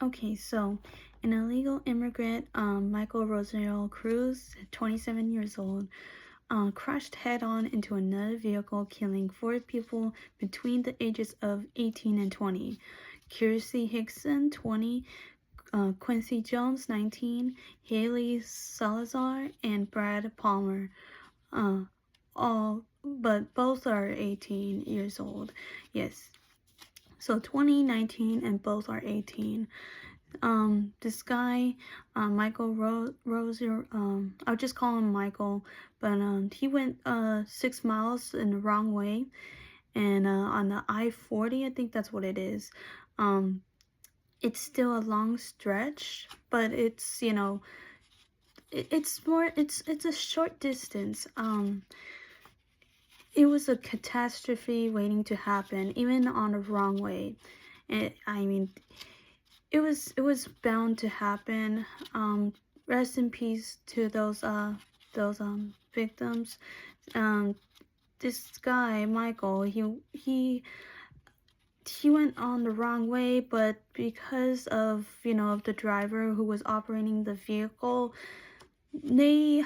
Okay, so an illegal immigrant, Michael Rosario Cruz, 27 years old, crashed head-on into another vehicle, killing 4 people between the ages of 18 and 20. Kiercy Hickson, 20, Quincy Jones, 19, Haliegh Salazar, and Brad Palmer, uh, but both are 18 years old. Yes, so 20, 19, and both are 18. This guy, Michael Rosier, I'll just call him Michael, but he went 6 miles in the wrong way, and on the I-40, I think that's what it is. It's still a long stretch, but it's it's a short distance. It was a catastrophe waiting to happen, even on the wrong way. I mean, it was bound to happen. Rest in peace to those victims. Um, this guy Michael, he went on the wrong way, but because of of the driver who was operating the vehicle, they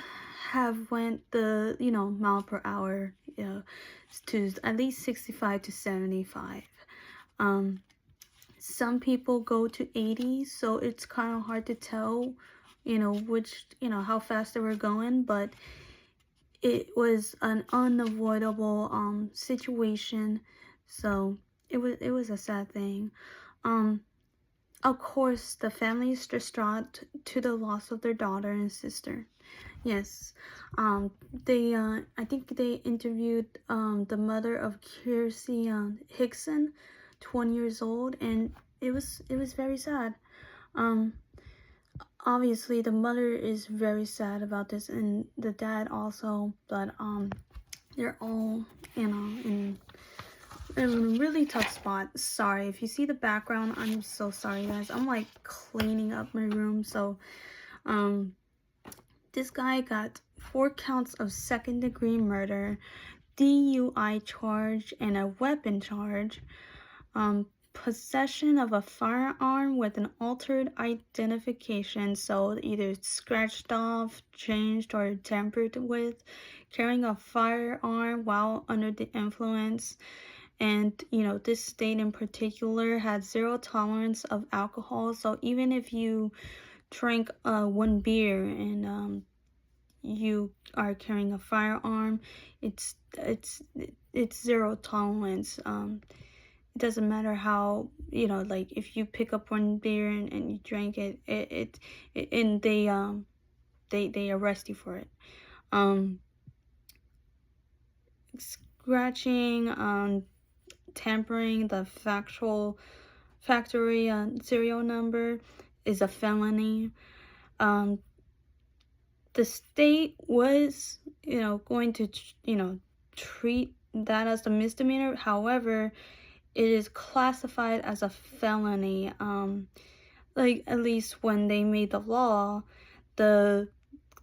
have went the mile per hour, to at least 65 to 75. Um, some people go to 80, so it's kind of hard to tell, which how fast they were going, but it was an unavoidable situation, so it was a sad thing. um of course, the family is distraught to the loss of their daughter and sister. Yes. They I think they interviewed the mother of Kiercy, Hickson, 20 years old, and it was very sad. Um Obviously the mother is very sad about this, and the dad also, but they're all in a really tough spot. Sorry if you see the background. I'm so sorry, guys. I'm like cleaning up my room. So um this guy got 4 counts of second-degree murder, DUI charge, and a weapon charge. Possession of a firearm with an altered identification, so either scratched off, changed, or tampered with, carrying a firearm while under the influence. And this state in particular had zero tolerance of alcohol, so even if you drink one beer and you are carrying a firearm, it's it's it's zero tolerance. It doesn't matter how, like if you pick up one beer and you drink it and they arrest you for it. um Scratching, tampering the factory serial number is a felony. um the state was going to treat that as a misdemeanor. However, it is classified as a felony. Like, at least when they made the law, the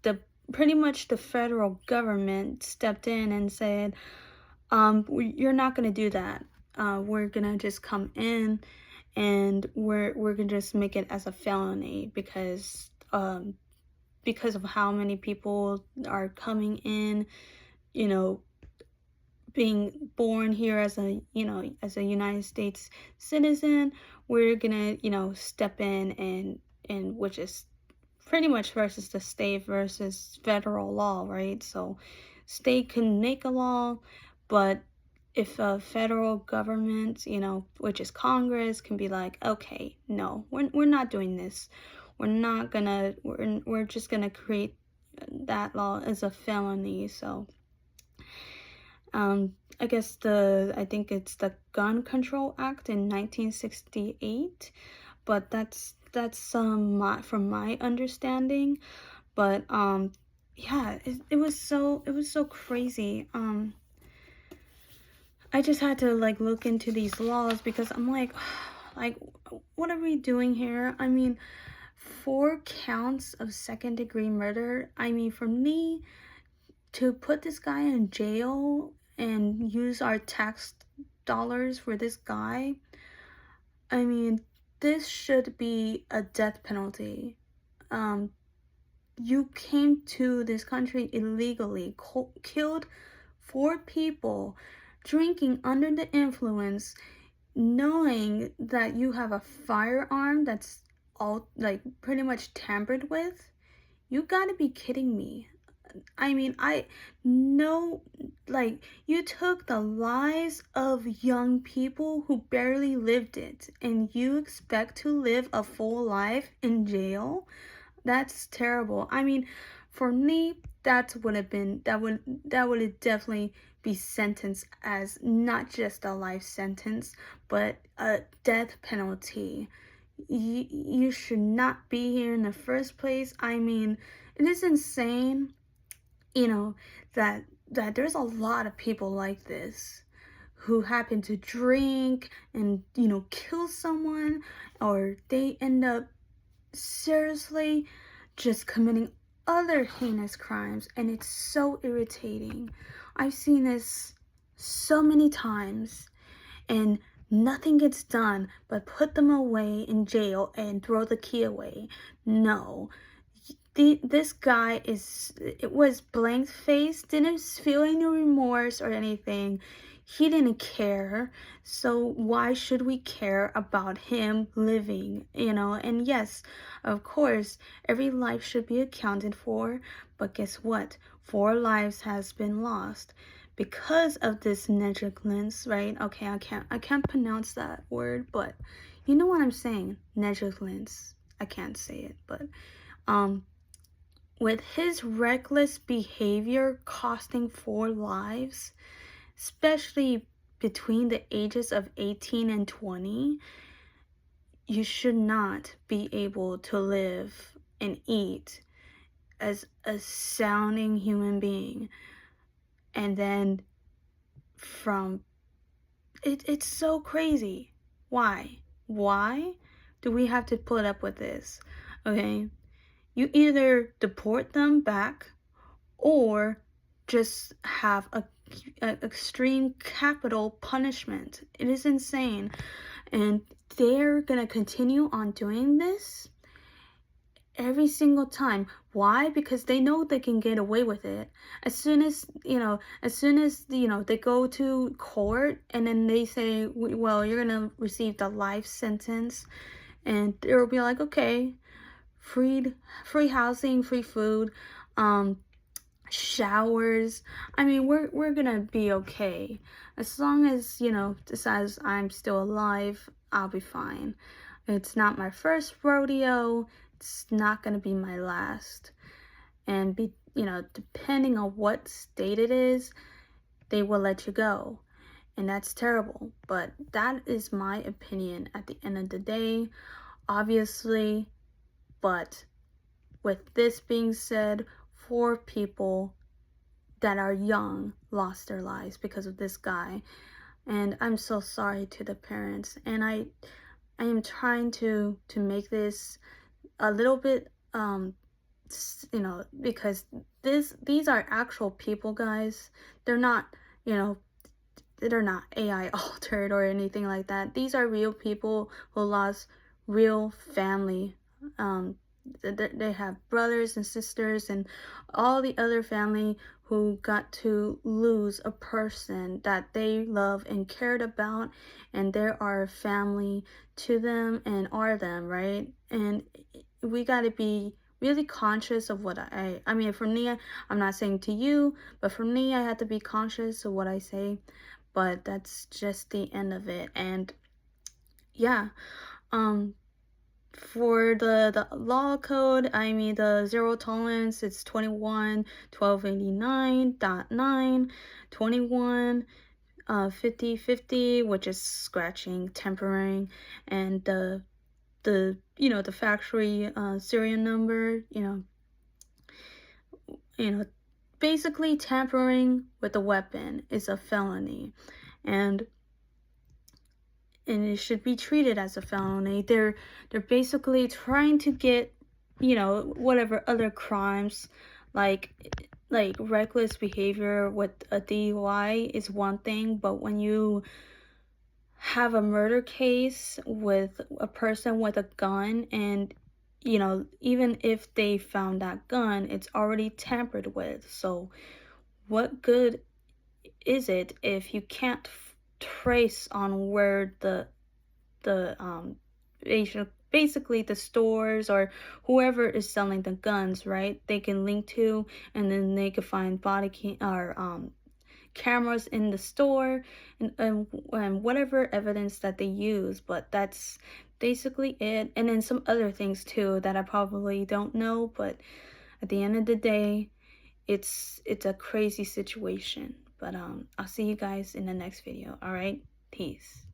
the pretty much the federal government stepped in and said, you're not gonna do that. We're gonna just come in, and we're gonna just make it as a felony because of how many people are coming in, you know, being born here as a United States citizen. We're gonna, step in, and which is pretty much versus the state versus federal law, right? So state can make a law, but if a federal government, which is Congress, can be like, okay, no, we're not doing this. We're just gonna create that law as a felony. So I guess I think it's the Gun Control Act in 1968, but that's from my understanding. But yeah, it was so crazy. I just had to like look into these laws because I'm like, like, what are we doing here? I mean, 4 counts of second-degree murder. I mean, for me to put this guy in jail and use our tax dollars for this guy, I mean, this should be a death penalty. You came to this country illegally, killed 4 people, drinking under the influence, knowing that you have a firearm that's all like pretty much tampered with. You gotta be kidding me. I mean, I know, like, you took the lives of young people who barely lived it, and you expect to live a full life in jail? That's terrible. I mean, for me, that would have been, that would definitely be sentenced as not just a life sentence, but a death penalty. You should not be here in the first place. I mean, it is insane, you know, that there's a lot of people like this who happen to drink and, you know, kill someone, or they end up seriously just committing other heinous crimes, and it's so irritating. I've seen this so many times, and nothing gets done but put them away in jail and throw the key away. No. This guy was blank faced, didn't feel any remorse or anything. He didn't care. So why should we care about him living, you know? And yes, of course, every life should be accounted for, but guess what? 4 lives has been lost because of this negligence, right? Okay, I can't pronounce that word, but you know what I'm saying? Negligence. I can't say it, but with his reckless behavior costing 4 lives, especially between the ages of 18 and 20, you should not be able to live and eat as a sounding human being. And then it's so crazy. Why do we have to put up with this? Okay, you either deport them back or just have a extreme capital punishment. It is insane, and they're gonna continue on doing this every single time. Why? Because they know they can get away with it. As soon as they go to court and then they say, well, you're gonna receive the life sentence, and they'll be like, okay, free housing, free food, showers. I mean, we're gonna be okay. As long as, decides I'm still alive, I'll be fine. It's not my first rodeo. It's not gonna be my last. And depending on what state it is, they will let you go. And that's terrible. But that is my opinion at the end of the day, obviously. But with this being said, 4 people that are young lost their lives because of this guy, and I'm so sorry to the parents. And I am trying to make this a little bit because these are actual people, guys. They're not they're not AI altered or anything like that. These are real people who lost real family. They have brothers and sisters and all the other family who got to lose a person that they love and cared about, and they are family to them and are them, right? And we got to be really conscious of what I mean, for me, I'm not saying to you, but for me, I have to be conscious of what I say. But that's just the end of it. And yeah, for the law code, I mean, the zero tolerance, it's 21/1289.9, 21 50/50, which is scratching, tempering, and the factory serial number, basically tampering with a weapon is a felony, and it should be treated as a felony. They're basically trying to get, whatever other crimes, like reckless behavior with a DUI is one thing, but when you have a murder case with a person with a gun, and you know, even if they found that gun, it's already tampered with. So what good is it if you can't trace on where the basically the stores or whoever is selling the guns, right? They can link to, and then they could find body cam or cameras in the store, and whatever evidence that they use. But that's basically it, and then some other things too that I probably don't know. But at the end of the day, it's a crazy situation. But I'll see you guys in the next video. All right, peace.